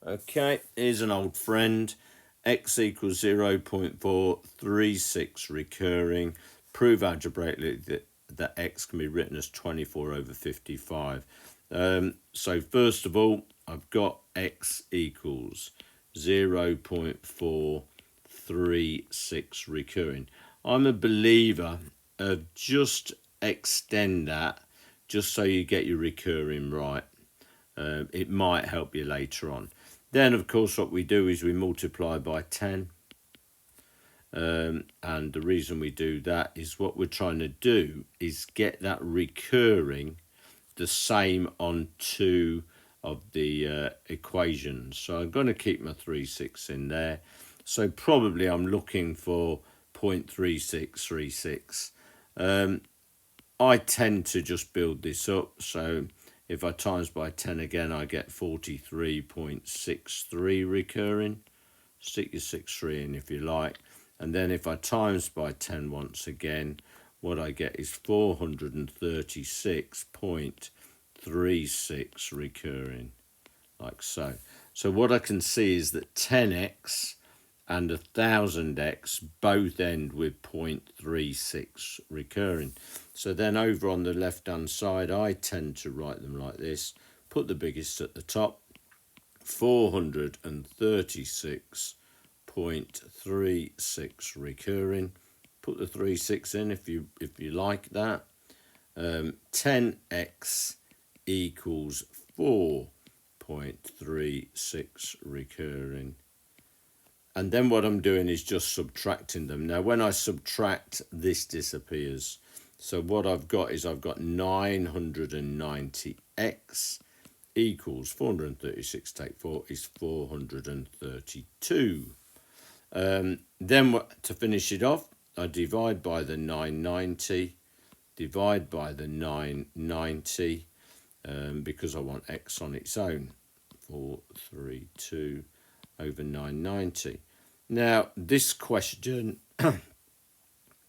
Okay, here's an old friend. X equals 0.436 recurring. Prove algebraically that x can be written as 24 over 55. So first of all, I've got x equals 0.436 recurring. I'm a believer of just extend that just so you get your recurring right. It might help you later on. Then, of course, what we do is we multiply by 10. And the reason we do that is what we're trying to do is get that recurring the same on two of the equations. So I'm going to keep my 3/6 in there. So probably I'm looking for 0.3636. I tend to just build this up. So if I times by 10 again, I get 43.63 recurring. Stick your 63 in if you like. And then if I times by 10 once again, what I get is 436.36 recurring, like so. So what I can see is that 10x and 1000x both end with 0.36 recurring. So then over on the left hand side, I tend to write them like this. Put the biggest at the top, 436.36 recurring. Put the 36 in if you like that. 10x equals 4.36 recurring. And then what I'm doing is just subtracting them. Now, when I subtract, this disappears. So what I've got is I've got 990x equals 436 take 4 is 432. Then to finish it off, I divide by the 990, divide by the 990, because I want x on its own. 432 over 990. Now, this question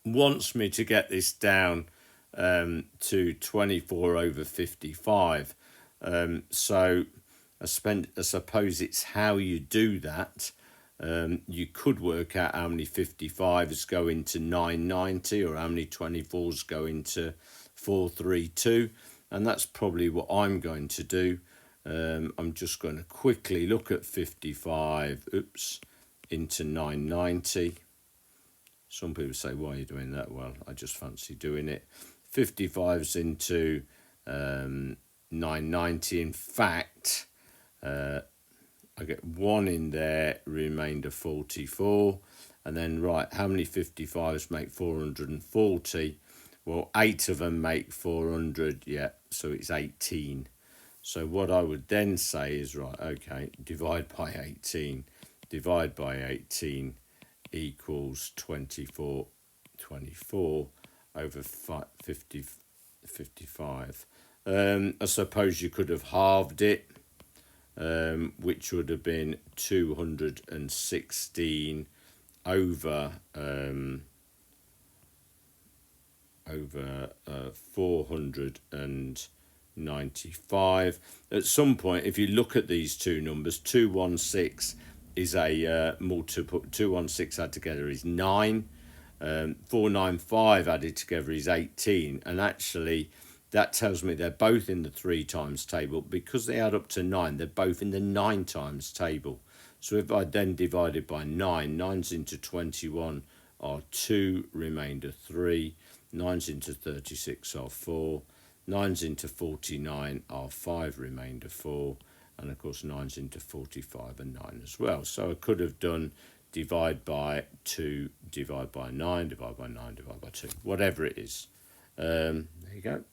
wants me to get this down to 24 over 55. So I suppose it's how you do that. You could work out how many 55s go into 990 or how many 24s go into 432. And that's probably what I'm going to do. I'm just going to quickly look at 55, into 990. Some people say, why are you doing that? Well, I just fancy doing it. 55s into 990. In fact, I get 1 in there, remainder 44. And then, right, how many 55s make 440? Well, 8 of them make 400, yeah, so it's 18. So what I would then say is, right, okay, divide by 18. Divide by 18 equals 24 over 55. I suppose you could have halved it, which would have been 216 over 495. At some point, if you look at these two numbers, 216 is a multiple. 216 added together is 9. 495 added together is 18. And actually, that tells me they're both in the 3 times table. Because they add up to 9, they're both in the 9 times table. So if I then divide it by 9, 9's into 21 are 2, remainder 3. 9's into 36 are 4. 9's into 49 are 5, remainder 4. And of course 9's into 45 and 9 as well. So I could have done divide by 2, divide by 9, divide by 9, divide by 2, whatever it is. There you go.